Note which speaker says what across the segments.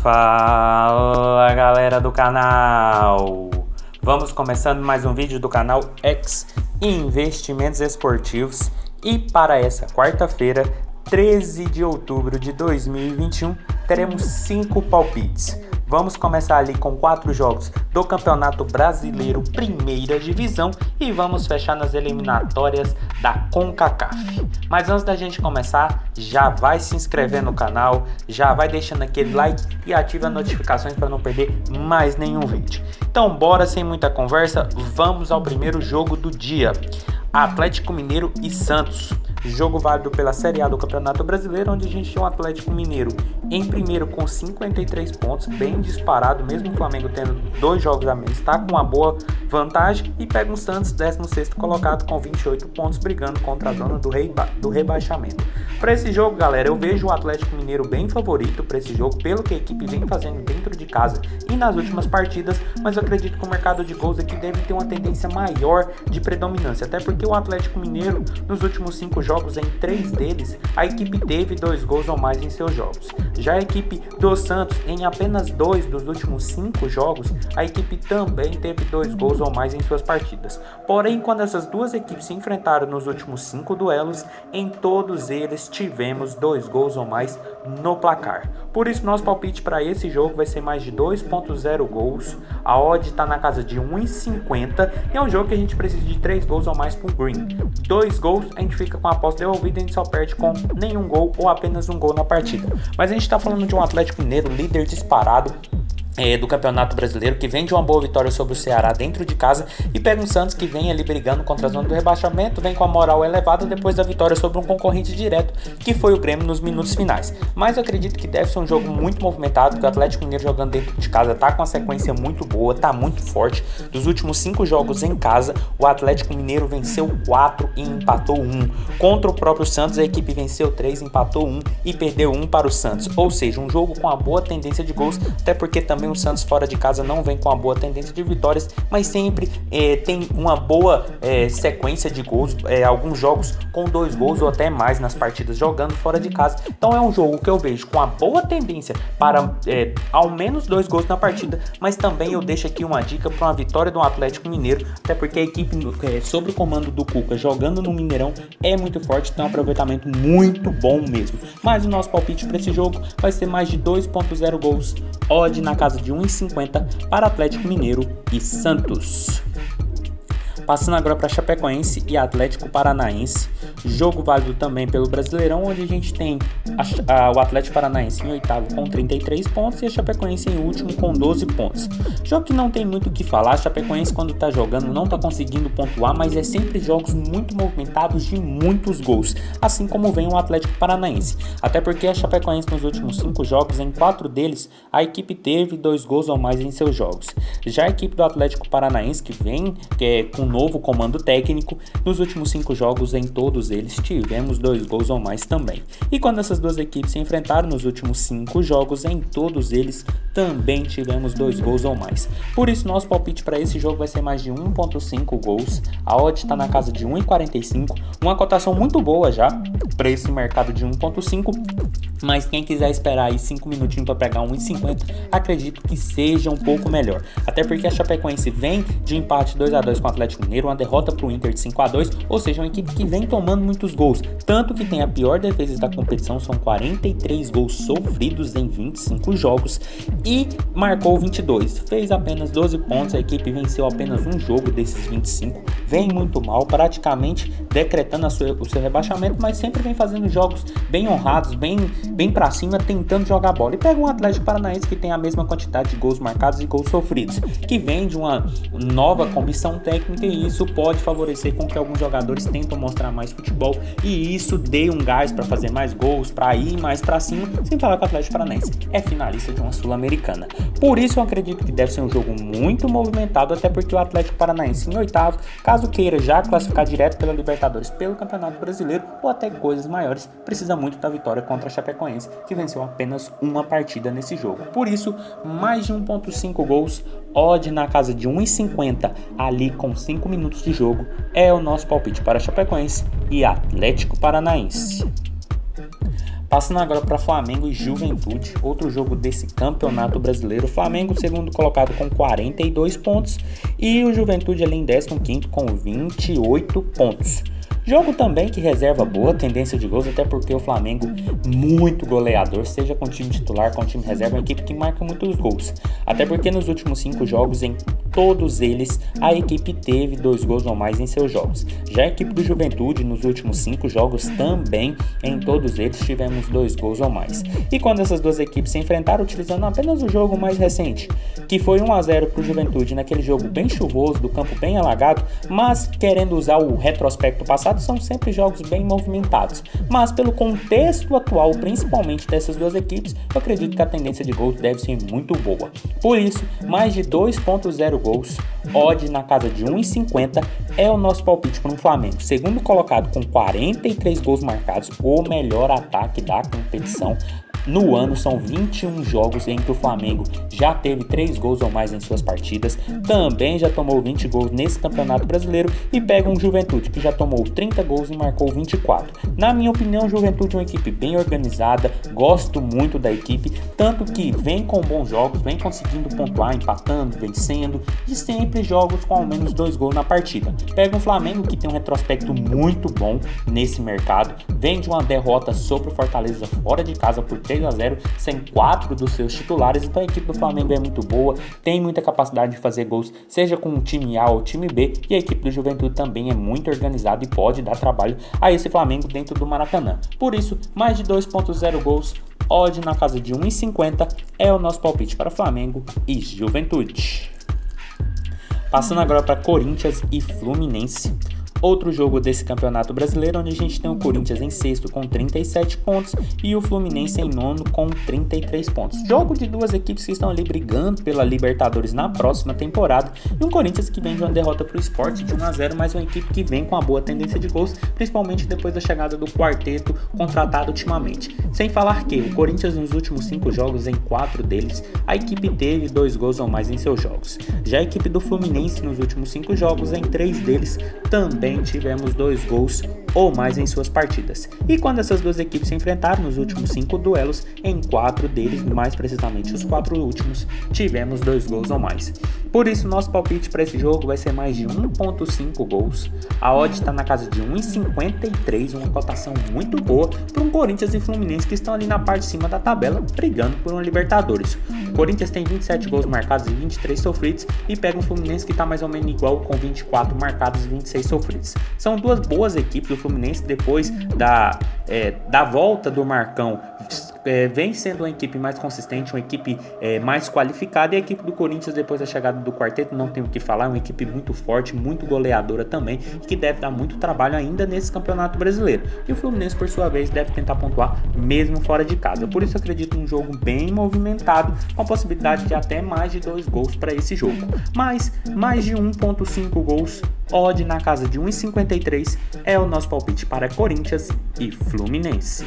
Speaker 1: Fala galera do canal, vamos começando mais um vídeo do canal X Investimentos Esportivos e para essa quarta-feira, 13 de outubro de 2021, teremos 5 palpites. Vamos começar ali com 4 jogos do Campeonato Brasileiro Primeira Divisão e vamos fechar nas eliminatórias da CONCACAF. Mas antes da gente começar, já vai se inscrever no canal, já vai deixando aquele like e ativa as notificações para não perder mais nenhum vídeo. Então bora sem muita conversa, vamos ao primeiro jogo do dia. Atlético Mineiro e Santos. Jogo válido pela Série A do Campeonato Brasileiro, onde a gente tem o Atlético Mineiro em primeiro com 53 pontos, bem disparado, mesmo o Flamengo tendo 2 jogos a menos, está com uma boa vantagem, e pega o Santos, 16º colocado com 28 pontos, brigando contra a zona do rebaixamento. Para esse jogo, galera, eu vejo o Atlético Mineiro bem favorito para esse jogo, pelo que a equipe vem fazendo dentro de casa e nas últimas partidas, mas eu acredito que o mercado de gols aqui deve ter uma tendência maior de predominância, até porque o Atlético Mineiro, nos últimos 5 jogos, em 3 deles, a equipe teve 2 gols ou mais em seus jogos. Já a equipe do Santos, em apenas 2 dos últimos 5 jogos, a equipe também teve 2 gols ou mais em suas partidas. Porém, quando essas duas equipes se enfrentaram nos últimos 5 duelos, em todos eles tivemos 2 gols ou mais no placar. Por isso, nosso palpite para esse jogo vai ser mais de 2.0 gols. A odd está na casa de 1,50 e é um jogo que a gente precisa de 3 gols ou mais por green. 2 gols, a gente fica com a aposta devolvida e a gente só perde com nenhum gol ou apenas um gol na partida. Mas a gente está falando de um Atlético Mineiro líder disparado do Campeonato Brasileiro, que vem de uma boa vitória sobre o Ceará dentro de casa, e pega um Santos que vem ali brigando contra a zona do rebaixamento, vem com a moral elevada depois da vitória sobre um concorrente direto, que foi o Grêmio nos minutos finais. Mas eu acredito que deve ser um jogo muito movimentado, porque o Atlético Mineiro jogando dentro de casa tá com uma sequência muito boa, tá muito forte. Dos últimos 5 jogos em casa, o Atlético Mineiro venceu 4 e empatou 1. Contra o próprio Santos, a equipe venceu 3, empatou 1 e perdeu 1 para o Santos. Ou seja, um jogo com uma boa tendência de gols, até porque também o Santos fora de casa não vem com uma boa tendência de vitórias, mas sempre tem uma boa sequência de gols, alguns jogos com 2 gols ou até mais nas partidas jogando fora de casa. Então é um jogo que eu vejo com uma boa tendência para ao menos 2 gols na partida, mas também eu deixo aqui uma dica para uma vitória do Atlético Mineiro, até porque a equipe sob o comando do Cuca jogando no Mineirão é muito forte, tem um aproveitamento muito bom mesmo. Mas o nosso palpite para esse jogo vai ser mais de 2.0 gols, odd na casa de 1,50 para Atlético Mineiro e Santos. Passando agora para Chapecoense e Atlético Paranaense, jogo válido também pelo Brasileirão, onde a gente tem o Atlético Paranaense em oitavo com 33 pontos e a Chapecoense em último com 12 pontos. Jogo que não tem muito o que falar, a Chapecoense quando está jogando não está conseguindo pontuar, mas é sempre jogos muito movimentados de muitos gols, assim como vem o Atlético Paranaense. Até porque a Chapecoense nos últimos 5 jogos, em 4 deles, a equipe teve 2 gols ou mais em seus jogos. Já a equipe do Atlético Paranaense, que vem com novo comando técnico, nos últimos 5 jogos, em todos eles tivemos 2 gols ou mais também. E quando essas duas equipes se enfrentaram nos últimos 5 jogos, em todos eles também tivemos 2 gols ou mais. Por isso, nosso palpite para esse jogo vai ser mais de 1.5 gols. A odd está na casa de 1,45, uma cotação muito boa já para esse mercado de 1.5. Mas quem quiser esperar aí 5 minutinhos para pegar 1,50, acredito que seja um pouco melhor. Até porque a Chapecoense vem de empate 2-2 com o Atlético Mineiro, uma derrota para o Inter de 5-2, ou seja, uma equipe que vem tomando muitos gols. Tanto que tem a pior defesa da competição, são 43 gols sofridos em 25 jogos e marcou 22. Fez apenas 12 pontos, a equipe venceu apenas um jogo desses 25. Vem muito mal, praticamente decretando o seu rebaixamento, mas sempre vem fazendo jogos bem honrados, bem pra cima, tentando jogar bola. E pega um Atlético Paranaense que tem a mesma quantidade de gols marcados e gols sofridos, que vem de uma nova comissão técnica, e isso pode favorecer com que alguns jogadores tentam mostrar mais futebol e isso dê um gás para fazer mais gols, para ir mais pra cima, sem falar que o Atlético Paranaense é finalista de uma Sul-Americana. Por isso eu acredito que deve ser um jogo muito movimentado, até porque o Atlético Paranaense em oitavo, caso queira já classificar direto pela Libertadores, pelo Campeonato Brasileiro ou até coisas maiores, precisa muito da vitória contra a Chapecoense, que venceu apenas uma partida nesse jogo. Por isso, mais de 1.5 gols, odd na casa de 1,50 ali com 5 minutos de jogo, é o nosso palpite para Chapecoense e Atlético Paranaense. Passando agora para Flamengo e Juventude, outro jogo desse campeonato brasileiro. Flamengo segundo colocado com 42 pontos e o Juventude ali em 15º com 28 pontos. Jogo também que reserva boa tendência de gols, até porque o Flamengo muito goleador, seja com o time titular, com o time reserva, é uma equipe que marca muitos gols. Até porque nos últimos 5 jogos, em todos eles, a equipe teve 2 gols ou mais em seus jogos. Já a equipe do Juventude, nos últimos 5 jogos, também em todos eles tivemos 2 gols ou mais. E quando essas duas equipes se enfrentaram, utilizando apenas o jogo mais recente, que foi 1-0 para o Juventude, naquele jogo bem chuvoso, do campo bem alagado, mas querendo usar o retrospecto passado, são sempre jogos bem movimentados, mas pelo contexto atual, principalmente dessas duas equipes, eu acredito que a tendência de gols deve ser muito boa. Por isso, mais de 2.0 gols, odd na casa de 1,50 é o nosso palpite para um Flamengo. Segundo colocado com 43 gols marcados, o melhor ataque da competição. No ano são 21 jogos em que o Flamengo já teve 3 gols ou mais em suas partidas, também já tomou 20 gols nesse campeonato brasileiro e pega um Juventude que já tomou 30 gols e marcou 24. Na minha opinião, o Juventude é uma equipe bem organizada, gosto muito da equipe, tanto que vem com bons jogos, vem conseguindo pontuar, empatando, vencendo e sempre jogos com ao menos 2 gols na partida. Pega um Flamengo que tem um retrospecto muito bom nesse mercado, vem de uma derrota sobre o Fortaleza fora de casa por 3-0, sem 4 dos seus titulares, então a equipe do Flamengo é muito boa, tem muita capacidade de fazer gols, seja com o time A ou o time B, e a equipe do Juventude também é muito organizada e pode dar trabalho a esse Flamengo dentro do Maracanã. Por isso, mais de 2.0 gols, odd na casa de 1,50 é o nosso palpite para Flamengo e Juventude. Passando agora para Corinthians e Fluminense. Outro jogo desse campeonato brasileiro, onde a gente tem o Corinthians em sexto com 37 pontos e o Fluminense em nono com 33 pontos. Jogo de duas equipes que estão ali brigando pela Libertadores na próxima temporada e um Corinthians que vem de uma derrota para o Sport de 1-0, mas uma equipe que vem com uma boa tendência de gols, principalmente depois da chegada do quarteto contratado ultimamente. Sem falar que o Corinthians nos últimos 5 jogos, em 4 deles, a equipe teve 2 gols ou mais em seus jogos. Já a equipe do Fluminense nos últimos 5 jogos, em 3 deles, também tivemos 2 gols ou mais em suas partidas. E quando essas duas equipes se enfrentaram nos últimos 5 duelos, em 4 deles, mais precisamente os 4 últimos, tivemos 2 gols ou mais. Por isso, nosso palpite para esse jogo vai ser mais de 1.5 gols. A odd está na casa de 1,53, uma cotação muito boa para um Corinthians e Fluminense que estão ali na parte de cima da tabela, brigando por uma Libertadores. O Corinthians tem 27 gols marcados e 23 sofridos e pega um Fluminense que está mais ou menos igual, com 24 marcados e 26 sofridos. São duas boas equipes. O Fluminense, depois da volta do Marcão, vem sendo uma equipe mais consistente, uma equipe mais qualificada, e a equipe do Corinthians, depois da chegada do quarteto, não tem o que falar, é uma equipe muito forte, muito goleadora também, que deve dar muito trabalho ainda nesse campeonato brasileiro. E o Fluminense, por sua vez, deve tentar pontuar mesmo fora de casa. Por isso, eu acredito num jogo bem movimentado, com a possibilidade de até mais de 2 gols para esse jogo. Mas mais de 1.5 gols, odd na casa de 1,53 é o nosso palpite para Corinthians e Fluminense.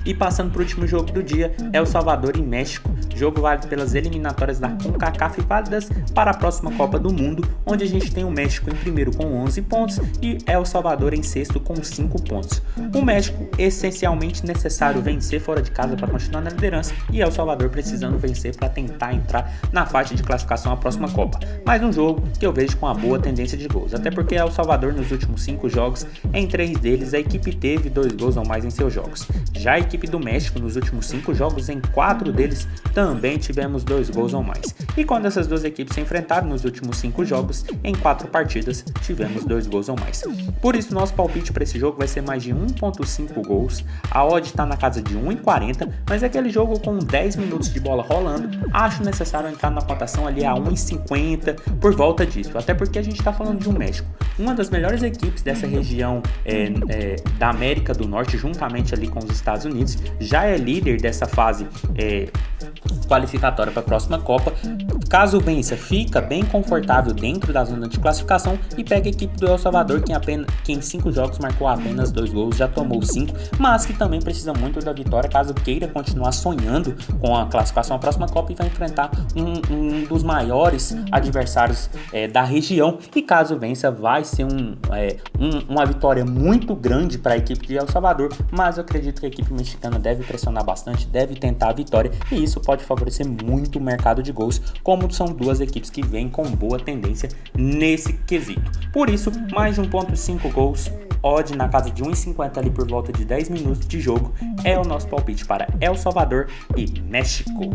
Speaker 1: E passando para o último jogo do dia, El Salvador e México, jogo válido pelas eliminatórias da CONCACAF válidas para a próxima Copa do Mundo, onde a gente tem o México em primeiro com 11 pontos e El Salvador em sexto com 5 pontos. O México essencialmente necessário vencer fora de casa para continuar na liderança e El Salvador precisando vencer para tentar entrar na faixa de classificação à próxima Copa. Mais um jogo que eu vejo com uma boa tendência de gols, até porque El Salvador nos últimos 5 jogos, em 3 deles a equipe teve 2 gols ou mais em seus jogos. Já a equipe do México nos últimos 5 jogos, em 4 deles também tivemos 2 gols ou mais. E quando essas duas equipes se enfrentaram nos últimos 5 jogos, em 4 partidas tivemos 2 gols ou mais. Por isso, nosso palpite para esse jogo vai ser mais de 1.5 gols. A odd está na casa de 1,40, mas é aquele jogo com 10 minutos de bola rolando, acho necessário entrar na cotação ali a 1,50 por volta disso, até porque a gente está falando de um México, uma das melhores equipes dessa região da América do Norte, juntamente ali com os Estados Unidos, já é líder dessa fase qualificatória para a próxima Copa, Caso vença, fica bem confortável dentro da zona de classificação e pega a equipe do El Salvador, que em 5 jogos marcou apenas 2 gols, já tomou 5, mas que também precisa muito da vitória caso queira continuar sonhando com a classificação à próxima Copa e vai enfrentar um dos maiores adversários da região. E caso vença, vai ser uma vitória muito grande para a equipe de El Salvador, mas eu acredito que a equipe mexicana deve pressionar bastante, deve tentar a vitória, e isso pode favorecer muito o mercado de gols, como são duas equipes que vêm com boa tendência nesse quesito. Por isso, mais de 1.5 gols, odd na casa de 1,50 ali por volta de 10 minutos de jogo, é o nosso palpite para El Salvador e México.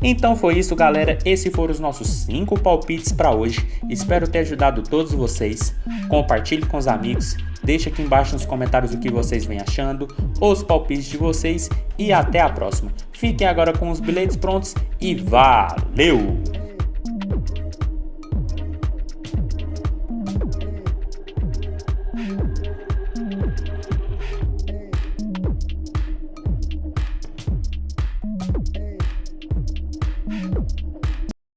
Speaker 1: Então foi isso, galera, esses foram os nossos 5 palpites para hoje. Espero ter ajudado todos vocês. Compartilhe com os amigos, deixa aqui embaixo nos comentários o que vocês vêm achando, os palpites de vocês, e até a próxima. Fiquem agora com os bilhetes prontos e valeu!